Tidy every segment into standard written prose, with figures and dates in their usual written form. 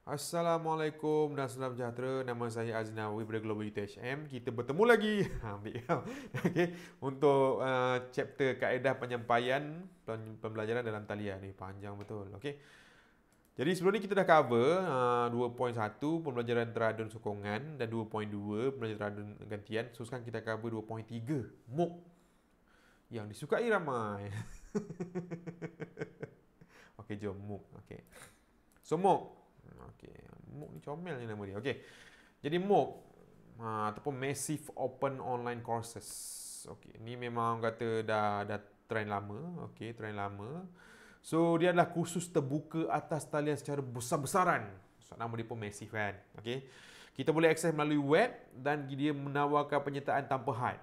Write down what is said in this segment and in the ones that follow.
Assalamualaikum dan salam sejahtera. Nama saya Aznawi dari Global UTHM. Kita bertemu lagi ambil okay, untuk chapter kaedah penyampaian pembelajaran dalam talian ni. Panjang betul. Okay. Jadi sebelum ni kita dah cover 2.1 pembelajaran teradun sokongan dan 2.2 pembelajaran teradun gantian. So sekarang kita cover 2.3 MOOC yang disukai ramai. Okey, jom MOOC. Okey. So MOOC. Okey, MOOC ni comel je nama dia. Okey. Jadi MOOC ataupun Massive Open Online Courses. Okey, ni memang kata dah trend lama. Okey, trend lama. So dia adalah kursus terbuka atas talian secara besar-besaran. So nama dia pun massive kan. Okey. Kita boleh akses melalui web dan dia menawarkan penyertaan tanpa had.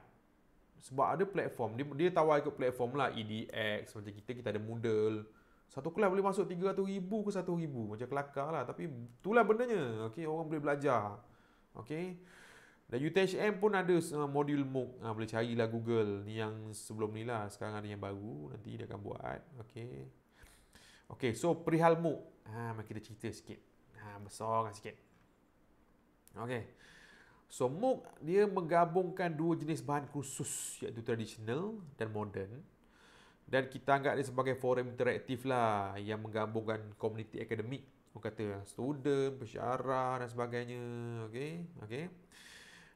Sebab ada platform, dia tawar ikut platform lah, EDX, macam kita ada Moodle. Satu kelas boleh masuk 300,000 ke 1,000. Macam kelakar lah. Tapi itulah bendanya. Okay, orang boleh belajar. Okay. Dan UTHM pun ada modul MOOC. Boleh carilah Google. Ni yang sebelum ni lah. Sekarang ada yang baru. Nanti dia akan buat. Okay. Okay, so perihal MOOC. Mari kita cerita sikit. Besar sikit. Okay. So MOOC dia menggabungkan dua jenis bahan kursus, iaitu tradisional dan moden. Dan kita anggap dia sebagai forum interaktif lah yang menggabungkan komuniti akademik. Orang kata student, pensyarah dan sebagainya. Okay. Okay.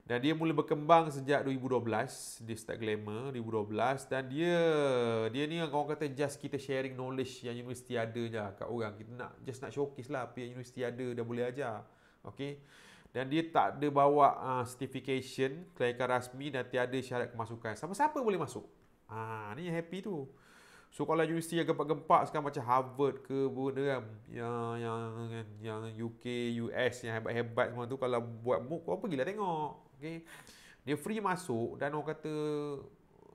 Dan dia mula berkembang sejak 2012. Dia start glamour 2012. Dan dia ni orang kata just kita sharing knowledge yang universiti ada je kat orang. Kita nak showcase lah apa yang universiti ada dah boleh ajar. Okay. Dan dia tak ada bawa certification, kelayakan rasmi dan tiada syarat kemasukan. Siapa-siapa boleh masuk. Ni yang happy tu. So kalau universiti yang gempak-gempak sekarang macam Harvard ke benda kan, yang UK, US yang hebat-hebat semua tu, kalau buat MOOC kau pergilah tengok. Okay. Dia free masuk dan orang kata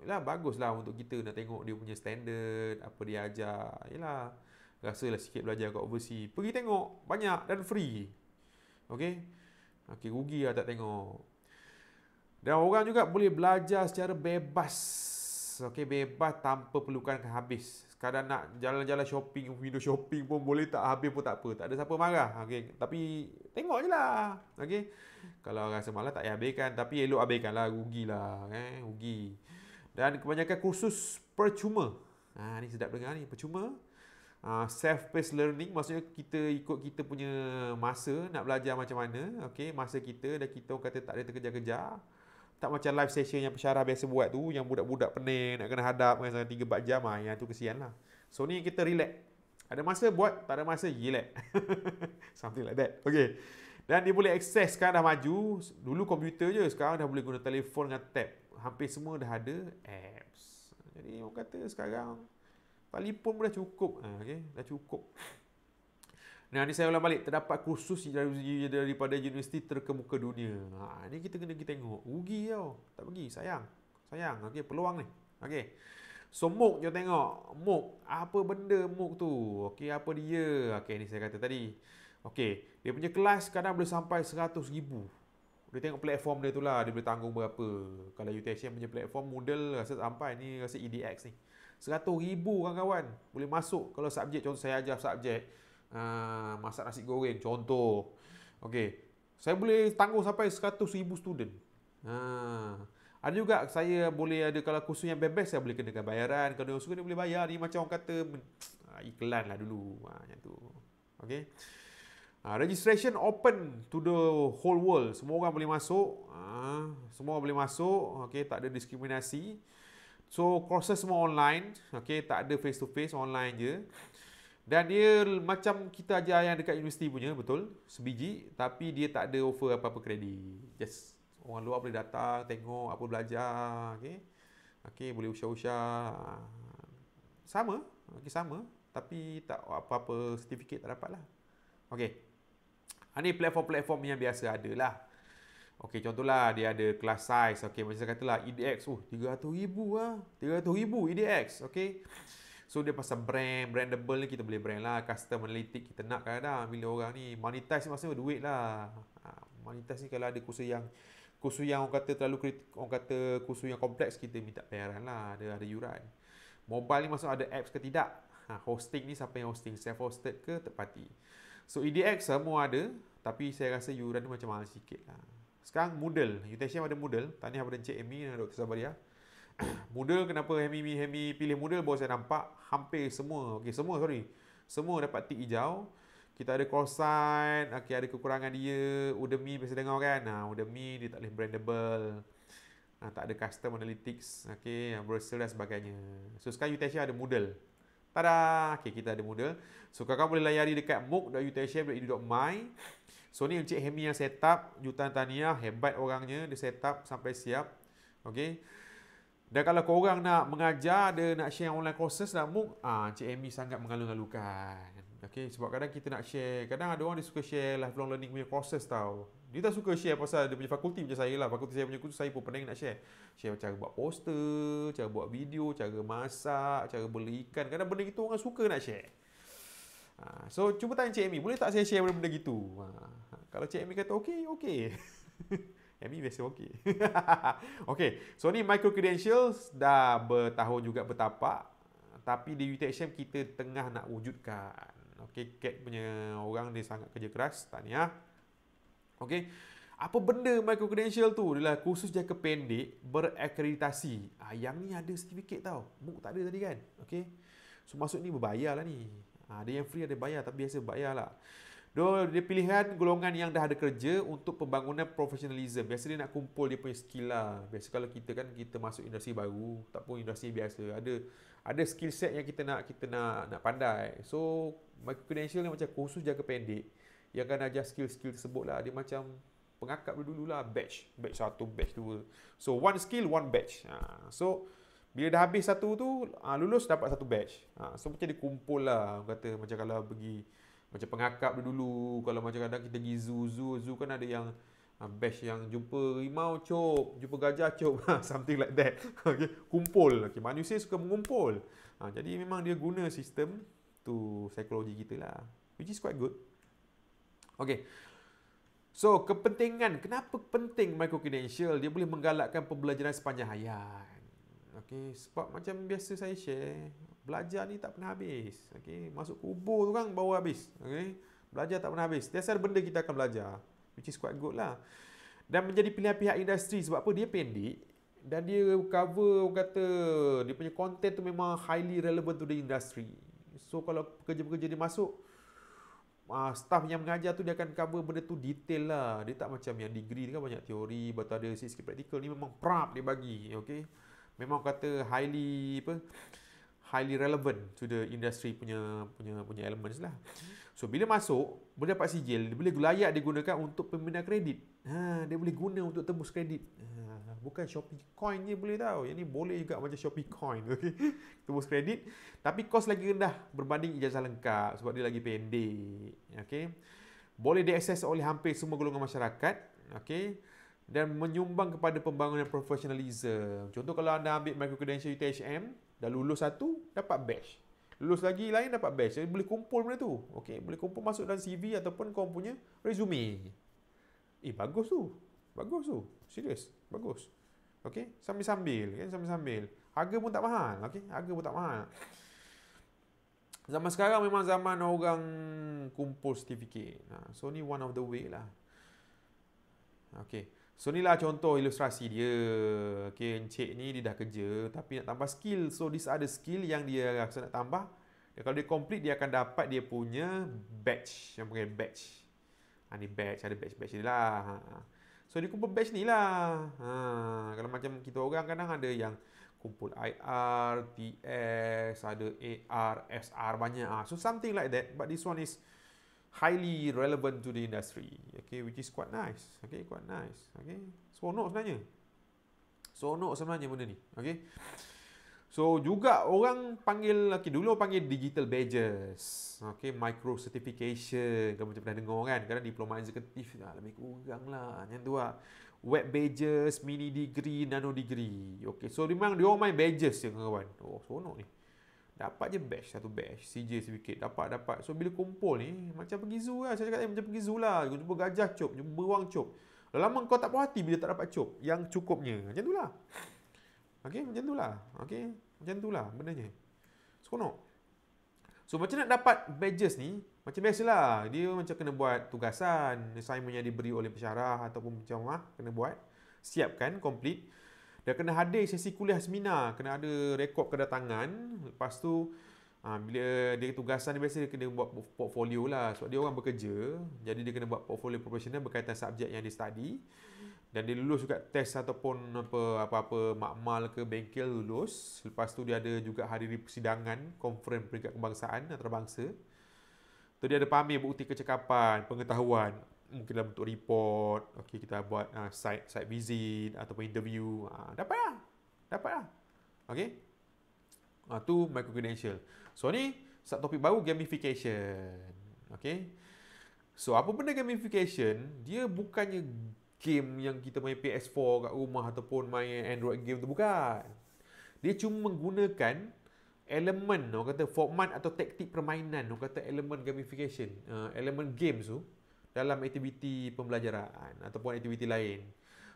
lah baguslah untuk kita nak tengok dia punya standard, apa dia ajar. Yalah, rasalah sikit belajar kat overseas. Pergi tengok, banyak dan free. Okay. Okey, rugi lah tak tengok. Dan orang juga boleh belajar secara bebas. Okey, bebas tanpa perlukan habis. Sekadar nak jalan-jalan shopping, window shopping pun boleh, tak habis pun tak apa. Tak ada siapa marah. Okey, tapi tengok je lah. Okey. Kalau rasa malas tak payah habiskan, tapi elok habiskan lah, rugilah, rugi. Dan kebanyakan kursus percuma. Ni sedap dengar ni, percuma. Self-paced learning, maksudnya kita ikut kita punya masa nak belajar macam mana. Okay, masa kita, dan kita orang kata tak ada terkejar-kejar. Tak macam live session yang pensyarah biasa buat tu, yang budak-budak pening nak kena hadap kan 3-4 jam. Yang tu kesian lah. So ni kita relax. Ada masa buat, tak ada masa relax. Something like that. Okay. Dan dia boleh akses, sekarang dah maju. Dulu komputer je, sekarang dah boleh guna telefon dengan tab. Hampir semua dah ada apps. Jadi orang kata sekarang telefon pun dah cukup. Okay? Dah cukup. Nah, ni saya ulang balik. Terdapat kursus daripada universiti terkemuka dunia. Ni kita kena kita tengok. Rugi tau. Tak pergi. Sayang. Sayang. Okay, peluang ni. Okay. So, MOOC je tengok. MOOC. Apa benda MOOC tu? Okay, apa dia? Okay, ni saya kata tadi. Okay. Dia punya kelas kadang boleh sampai 100,000. Dia tengok platform dia tu lah. Dia boleh tanggung berapa. Kalau UTHM punya platform, Moodle rasa sampai. Ni rasa EDX ni. 100,000 kawan-kawan boleh masuk. Kalau subjek, contoh saya ajar subjek masak nasi goreng contoh. Okey, saya boleh tanggung sampai 100,000 student. Ada juga saya boleh ada, kalau kursus yang bebas saya boleh kenakan bayaran. Kalau dia suka dia boleh bayar. Ni macam orang kata iklan lah dulu. Macam tu. Okey. Registration open to the whole world. Semua orang boleh masuk. Semua boleh masuk. Okey, tak ada diskriminasi. So, courses semua online. Okay, tak ada face to face, online je. Dan dia macam kita ajar yang dekat universiti punya, betul. Sebiji. Tapi dia tak ada offer apa-apa kredit. Just orang luar boleh datang, tengok apa belajar. Okay. Okay, boleh usah-usah. Sama. Okay, sama. Tapi tak apa-apa sertifikat tak dapat lah. Okay. Ini platform-platform yang biasa ada lah. Okey, contohlah dia ada class size. Okey, macam saya katalah EDX. 300,000 lah. 300,000 EDX. Okey. So dia pasal brandable ni kita boleh brand lah. Custom analytic kita nak kadang-kadang bila orang ni monetize ni maksudnya duit lah. Monetize ni kalau ada kursus yang orang kata terlalu kritik, orang kata kursus yang kompleks, kita minta bayaran lah. Ada yuran. Mobile ni maksudnya ada apps ke tidak. Hosting ni siapa yang hosting? Self-hosted ke third party? So EDX semua ada, tapi saya rasa yuran tu macam mahal sikit lah. Sekarang Moodle, UTM ada Moodle. Tahniah kepada Encik Amy dan Dr. Sabaria. Moodle, kenapa Hemi pilih Moodle? Baru saya nampak hampir semua, semua dapat tik hijau. Kita ada Coursight, ada kekurangan dia. Udemy biasa dengar kan? Udemy dia tak boleh brandable. Tak ada custom analytics, Browser dan sebagainya. So sekarang UTM ada Moodle. Tada! Kita ada Moodle. So kakak boleh layari dekat mooc.uthm.edu.my. So ni Encik Hemi yang set up. Jutaan tahniah, hebat orangnya. Dia set up sampai siap. Dan kalau korang nak mengajar, nak share online courses dalam MOOC, Encik Amy sangat mengalu-alukan. Sebab kadang kita nak share, kadang ada orang dia suka share lifelong learning punya courses tau. Dia tak suka share pasal dia punya fakulti macam saya lah. Fakulti saya punya kursus, saya pun pening nak share. Share cara buat poster, cara buat video, cara masak, cara beli ikan. Kadang benda gitu orang suka nak share. So cuba tanya Encik Amy, boleh tak saya share benda-benda gitu? Kalau Encik Amy kata okey. Amy biasa okey. So ni micro credentials dah bertahun juga bertapak. Tapi di UTM kita tengah nak wujudkan. CAT punya orang dia sangat kerja keras. Tahniah. Apa benda micro credential tu? Adalah kursus jangka pendek berakreditasi. Yang ni ada sertifikat tau. MOOC tak ada tadi kan? So maksud ni berbayar lah ni. Ada yang free, ada bayar, tapi biasa bayar lah. Dia pilihan golongan yang dah ada kerja untuk pembangunan profesionalism. Biasa dia nak kumpul dia punya skill lah. Biasa kalau kita kan, kita masuk industri baru, tak pun industri biasa, ada skill set yang kita nak pandai. So micro credential ni macam kursus jangka pendek yang akan ajar skill-skill tersebut lah. Dia macam pengakap dulu lah, batch 1, batch 2. So one skill, one batch. So bila dah habis satu tu, lulus dapat satu batch. So macam dia kumpul lah. Kata macam kalau pergi macam pengakap dulu, kalau macam kadang kita pergi zoo kan ada yang batch yang jumpa rimau cop, jumpa gajah cop, something like that. Kumpul. Manusia suka mengumpul. Jadi memang dia guna sistem tu, psikologi kita lah, which is quite good. So kepentingan, kenapa penting micro credential? Dia boleh menggalakkan pembelajaran sepanjang hayat. Sebab macam biasa saya share, belajar ni tak pernah habis. Masuk kubur tu kan baru habis. Belajar tak pernah habis. Tiada benda kita akan belajar, which is quite good lah. Dan menjadi pilihan pihak industri. Sebab apa? Dia pendek dan dia cover, orang kata dia punya content tu memang highly relevant to the industry. So kalau pekerja-pekerja dia masuk, staff yang mengajar tu dia akan cover benda tu detail lah. Dia tak macam yang degree kan banyak teori, betul ada sikit praktikal. Ni memang prap dia bagi. Memang kata highly relevant to the industry punya elements lah. So bila masuk, boleh dapat sijil, dia boleh layak digunakan untuk pembinaan kredit. Dia boleh guna untuk tembus kredit. Bukan Shopee Coin je boleh tahu. Yang ni boleh juga macam Shopee Coin. Tembus kredit. Tapi kos lagi rendah berbanding ijazah lengkap sebab dia lagi pendek. Boleh diakses oleh hampir semua golongan masyarakat. Dan menyumbang kepada pembangunan profesionalism. Contoh kalau anda ambil micro credential UTHM, dah lulus satu, dapat batch. Lulus lagi lain, dapat batch. Jadi boleh kumpul benda tu. Boleh kumpul masuk dalam CV ataupun kau punya resume. Bagus tu. Serius, bagus. Sambil-sambil. Harga pun tak mahal. Zaman sekarang memang zaman orang kumpul sertifikat. So ni one of the way lah. So inilah contoh ilustrasi dia. Encik ni dia dah kerja tapi nak tambah skill. So these are the skill yang dia rasa nak tambah. Dan kalau dia complete, dia akan dapat dia punya batch. Yang panggil batch. Ni batch, ada batch dia lah. So dia kumpul batch ni lah. Kalau macam kita orang kadang ada yang kumpul IR, TS, ada AR, SR banyak. So something like that. But this one is highly relevant to the industry, which is quite nice, quite nice, Seronok sebenarnya benda ni, So juga orang panggil, dulu panggil digital badges, micro certification, kamu macam pernah dengar kan, kadang diploma eksekutif, lebih kurang lah, yang tu lah, web badges, mini degree, nano degree, so memang dia orang main badges je kawan, seronok ni. Dapat je batch, satu batch, CJ sedikit, dapat. So bila kumpul ni, macam pergi zoo lah. Saya cakap macam pergi zoo lah. Jumpa gajah cop, jumpa beruang cop. Lama kau tak puas hati bila tak dapat cop yang cukupnya. Macam tu lah. Macam tu lah benarnya. Seronok. So macam nak dapat badges ni, Macam biasalah, dia macam kena buat tugasan, assignment yang diberi oleh pensyarah ataupun penceramah, kena buat, siapkan, complete. Dan kena hadir sesi kuliah seminar, kena ada rekod kedatangan. Lepas tu, bila dia tugasan dia biasa dia kena buat portfolio lah. Sebab dia orang bekerja, jadi dia kena buat portfolio profesional berkaitan subjek yang dia study. Dan dia lulus juga test ataupun apa-apa makmal ke bengkel lulus. Lepas tu dia ada juga hadiri persidangan, conference peringkat kebangsaan antarabangsa. Tu dia ada pamer bukti kecakapan, pengetahuan, mungkin dalam bentuk report. Okey, kita buat site visit ataupun interview. Dapat lah. Okey. Tu micro credential. So ni satu topik baru, gamification. Okey. So apa benda gamification? Dia bukannya game yang kita main PS4 kat rumah ataupun main Android game tu, bukan. Dia cuma menggunakan elemen, orang kata format atau taktik permainan, orang kata elemen gamification, elemen games tu dalam aktiviti pembelajaran ataupun aktiviti lain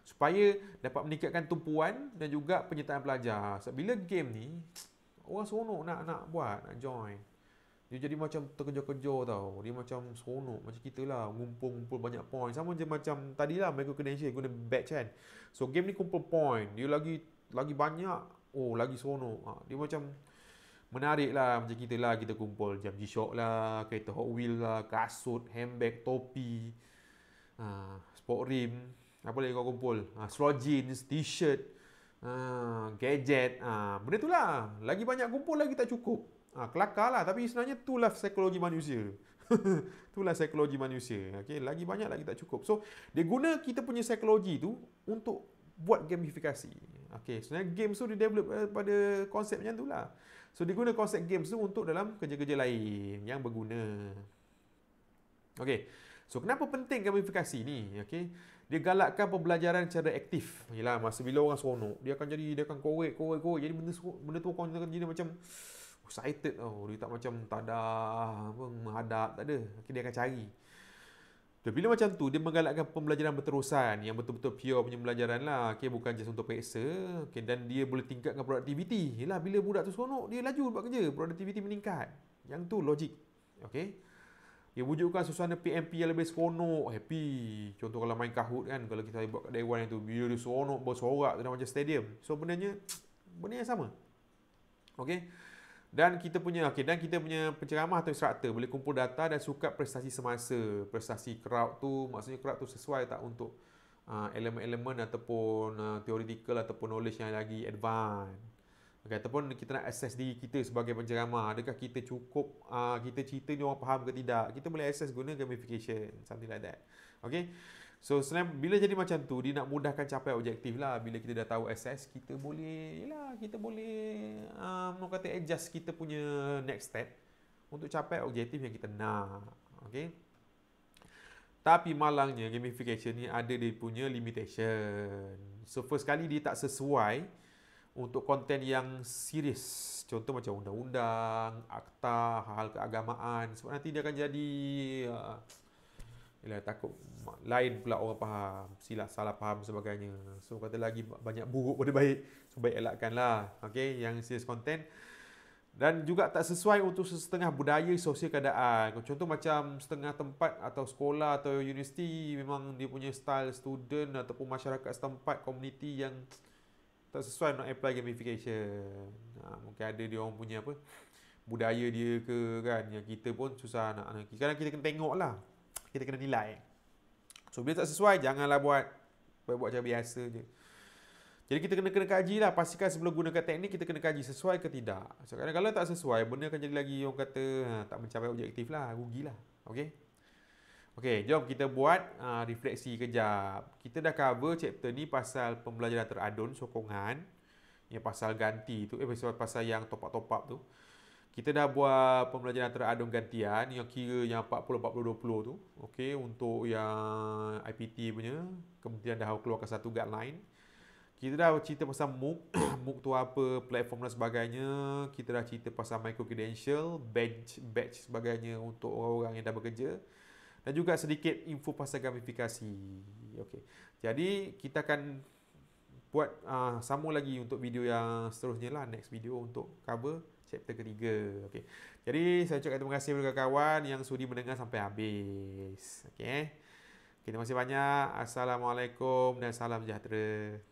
supaya dapat meningkatkan tumpuan dan juga penyertaan pelajar. Sebab bila game ni orang seronok nak buat, nak join. Dia jadi macam terkejar-kejar tau. Dia macam seronok macam kita lah, ngumpul banyak point. Sama je macam tadilah micro credential guna batch kan. So game ni kumpul point, dia lagi banyak, lagi seronok. Dia macam menarik lah, macam kita lah, kita kumpul jam G-Shock lah, kereta Hot Wheels lah, kasut, handbag, topi, sport rim, apa lagi kau kumpul, straw jeans, t-shirt, gadget, benda tu lah. Lagi banyak kumpul lagi tak cukup. Kelakar lah, tapi sebenarnya itulah psikologi manusia. Itulah psikologi manusia. Okay? Lagi banyak lagi tak cukup. So, dia guna kita punya psikologi tu untuk buat gamifikasi. Okay, sebenarnya games tu dia develop pada konsep macam tu lah. So, dia guna konsep games tu untuk dalam kerja-kerja lain yang berguna. Okay, so kenapa penting gamifikasi ni? Okay, dia galakkan pembelajaran secara aktif. Yelah, masa bila orang seronok, dia akan korek. Jadi benda tu orang akan jadi macam excited tau. Dia tak macam tak ada menghadap, tak ada. Okay, dia akan cari. Dan bila macam tu, dia menggalakkan pembelajaran berterusan yang betul-betul pure punya pembelajaran lah. Okay, bukan just untuk peksa. Okay, dan dia boleh tingkatkan produktiviti. Yelah, bila budak tu seronok, dia laju buat kerja. Produktiviti meningkat. Yang tu logik. Okay. Dia wujudkan suasana PMP yang lebih seronok, happy. Contoh kalau main Kahoot kan, kalau kita buat kat Dewan itu, bila dia seronok, bersorak tu macam stadium. So, benda yang sama. Okay. Dan kita punya penceramah atau instruktor boleh kumpul data dan sukat prestasi semasa. Prestasi crowd tu, maksudnya crowd tu sesuai tak untuk elemen-elemen ataupun theoretical ataupun knowledge yang lagi advance. Okay, ataupun kita nak assess diri kita sebagai penceramah. Adakah kita cukup, kita cerita ni orang faham ke tidak. Kita boleh assess guna gamification, something like that. Okay. So, bila jadi macam tu, dia nak mudahkan capai objektif lah. Bila kita dah tahu assess, kita boleh kata adjust kita punya next step untuk capai objektif yang kita nak. Okay. Tapi malangnya gamification ni ada dia punya limitation. So, first kali dia tak sesuai untuk konten yang serius. Contoh macam undang-undang, akta, hal keagamaan. Sebab nanti dia akan jadi takut lain pula orang faham, silap salah faham sebagainya. So kata lagi banyak buruk pada baik. So baik elakkanlah. Okay, yang serious content. Dan juga tak sesuai untuk setengah budaya sosial keadaan. Contoh macam setengah tempat atau sekolah atau universiti memang dia punya style student ataupun masyarakat setempat, komuniti yang tak sesuai nak apply gamification. Mungkin ada dia orang punya budaya dia ke kan, yang kita pun susah nak. Kadang kita kena tengok lah. Kita kena nilai. So, bila tak sesuai, janganlah buat cara biasa je. Jadi, kita kena kaji lah. Pastikan sebelum gunakan teknik, kita kena kaji sesuai ke tidak. So, kalau tak sesuai, benda akan jadi lagi, orang kata, tak mencapai objektif lah. Rugilah. Okay? Okay, jom kita buat refleksi kejap. Kita dah cover chapter ni pasal pembelajaran teradun, sokongan. Yang pasal ganti tu. Pasal yang top up tu. Kita dah buat pembelajaran teradun gantian yang kira yang 40-40-20 tu. Okey, untuk yang IPT punya, kemudian dah keluarkan satu guideline. Kita dah cerita pasal MOOC, MOOC tu apa, platform dan sebagainya. Kita dah cerita pasal micro credential, batch sebagainya untuk orang-orang yang dah bekerja. Dan juga sedikit info pasal gamifikasi. Okey. Jadi kita akan buat sambung lagi untuk video yang seterusnya lah, next video untuk cover chapter ketiga. Okey. Jadi saya ucapkan terima kasih kepada kawan yang sudi mendengar sampai habis. Okey. Terima kasih banyak. Assalamualaikum dan salam sejahtera.